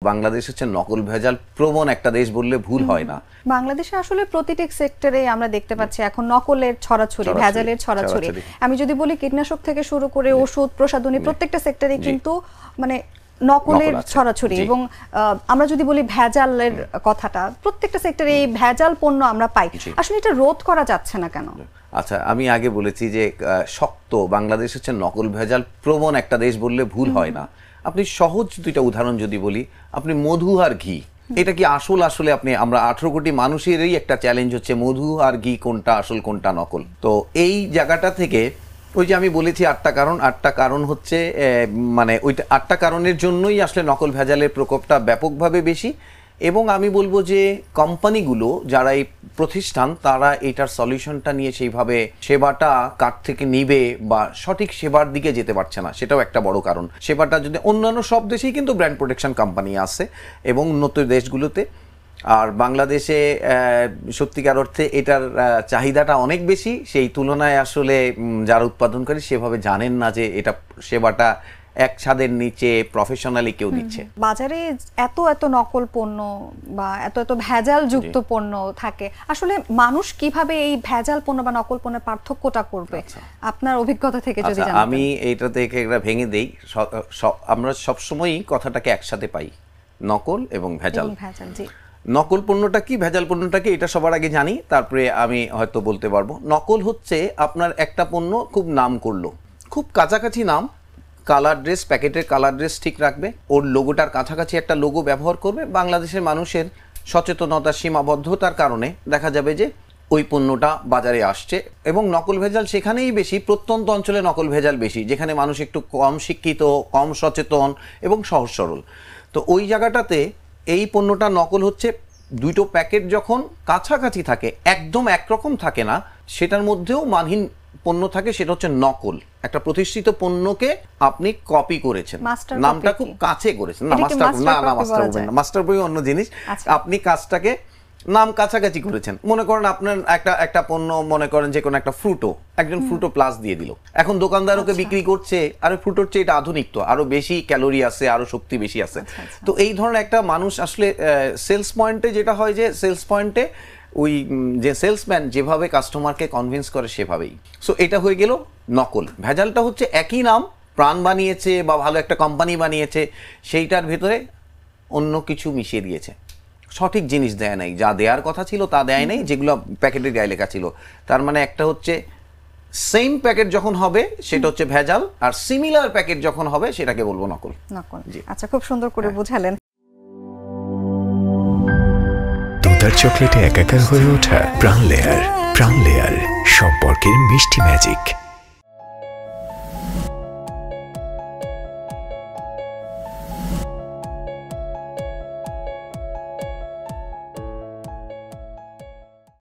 বাংলাদেশ হচ্ছে নকল ভেজাল প্রবণ একটা দেশ বললে ভুল হয় না। বাংলাদেশে আসলে প্রতিটি সেক্টরে আমরা দেখতে পাচ্ছি এখন নকলের ছড়াছড়ি, ভেজালের ছড়াছড়ি। আমি যদি বলি কীটনাশক থেকে শুরু করে ওষুধ, প্রসাধনী, প্রত্যেকটা সেক্টরে কিন্তু মানে নকলের ছড়াছড়ি। এবং আমরা যদি বলি ভেজালের কথাটা, প্রত্যেকটা সেক্টরে এই ভেজাল পণ্য আমরা পাই। আসলে এটা রোধ করা যাচ্ছে না কেন? আচ্ছা, আমি আগে বলেছি যে শক্ত বাংলাদেশ হচ্ছে নকল ভেজাল প্রবণ একটা দেশ বললে ভুল হয় না। আপনি সহজ দুইটা উদাহরণ যদি বলি, আপনি মধু আর ঘি, এটা কি আসল? আসলে আমরা 18 কোটি মানুষেরই একটা চ্যালেঞ্জ হচ্ছে মধু আর ঘি কোনটা আসল কোনটা নকল। তো এই জায়গাটা থেকে ওই যে আমি বলেছি 8টা কারণ হচ্ছে মানে ওইটা 8টা কারণের জন্যই আসলে নকল ভেজালের প্রকোপটা ব্যাপকভাবে বেশি। এবং আমি বলবো যে কোম্পানিগুলো যারা এই প্রতিষ্ঠান তারা এটার সলিউশনটা নিয়ে সেইভাবে সেবাটা কার থেকে নিবে বা সঠিক সেবার দিকে যেতে পারছে না, সেটাও একটা বড় কারণ। সেবাটা যদি অন্যান্য সব দেশেই কিন্তু ব্র্যান্ড প্রোটেকশন কোম্পানি আছে এবং উন্নত দেশগুলোতে, আর বাংলাদেশে সত্যিকার অর্থে এটার চাহিদাটা অনেক বেশি। সেই তুলনায় আসলে যারা উৎপাদনকারী সেভাবে জানেন না যে এটা সেবাটা এক ছাদের নিচে প্রফেশনালি কেউ দিচ্ছে। বাজারে এত এত নকল পণ্য বা এত এত ভেজাল যুক্ত পণ্য থাকে, আসলে মানুষ কিভাবে এই ভেজাল পণ্য বা নকল পণ্যের পার্থক্যটা করবে আপনার অভিজ্ঞতা থেকে যদি জানাতেন? আমি এইটা থেকে একটা ভেঙে দেই। আমরা সবসময়ই কথাটাকে একসাথে পাই, নকল এবং ভেজাল। নকল পণ্যটা কি, ভেজাল পণ্যটা কি, এটা সবার আগে জানি, তারপরে আমি হয়তো বলতে পারবো। নকল হচ্ছে আপনার একটা পণ্য খুব নাম করলো, খুব কাছাকাছি নাম, কালার ড্রেস, প্যাকেটের কালার ড্রেস ঠিক রাখবে, ওর লোগোটার কাছাকাছি একটা লোগো ব্যবহার করবে। বাংলাদেশের মানুষের সচেতনতার সীমাবদ্ধতার কারণে দেখা যাবে যে ওই পণ্যটা বাজারে আসছে। এবং নকল ভেজাল সেখানেই বেশি, প্রত্যন্ত অঞ্চলে নকল ভেজাল বেশি, যেখানে মানুষ একটু কম শিক্ষিত, কম সচেতন এবং সহজ সরল। তো ওই জায়গাটাতে এই পণ্যটা নকল হচ্ছে দুটো প্যাকেট যখন কাছাকাছি থাকে, একদম একরকম থাকে না, সেটার মধ্যেও মানহীন পণ্য থাকে, সেটা হচ্ছে নকল। একটা প্রতিষ্ঠিত পণ্যকে আপনি কপি করেছেন, নামটা খুব কাছে করেছেন, না মাস্টার কপি অন্য জিনিস। আপনি কাজটাকে নাম কাছাকাছি করেছেন। মনে করেন আপনার একটা পণ্য, মনে করেন যে কোনো একটা ফ্রুটো, একজন ফ্রুটো প্লাস দিয়ে দিল, এখন দোকানদার ওকে বিক্রি করছে আরে ফ্রুটোর চেয়ে এটা আধুনিক, তো আরো বেশি ক্যালোরি আছে, আরো শক্তি বেশি আছে। তো এই ধরনের একটা মানুষ আসলে সেলস পয়েন্টে যেটা হয় যে সেলস পয়েন্টে ওই যে সেলসম্যান যেভাবে কাস্টমারকে কনভিন্স করে সেভাবেই। সো এটা হয়ে গেল নকল। ভেজালটা হচ্ছে একই নাম, প্রাণ বানিয়েছে বা ভালো একটা কোম্পানি বানিয়েছে, সেইটার ভেতরে অন্য কিছু মিশিয়ে দিয়েছে, সঠিক জিনিস দেয় নাই, যা দেওয়ার কথা ছিল তা দেয় নাই, যেগুলো প্যাকেটের গায়ে লেখা ছিল। তার মানে একটা হচ্ছে সেম প্যাকেট যখন হবে সেটা হচ্ছে ভেজাল, আর সিমিলার প্যাকেট যখন হবে সেটাকে বলবো নকল। আচ্ছা, খুব সুন্দর করে বুঝালেন। দুধার চকলেটে একাকার হয়ে ওঠা প্রাণ লেয়ার, সম্পর্কের মিষ্টি ম্যাজিক।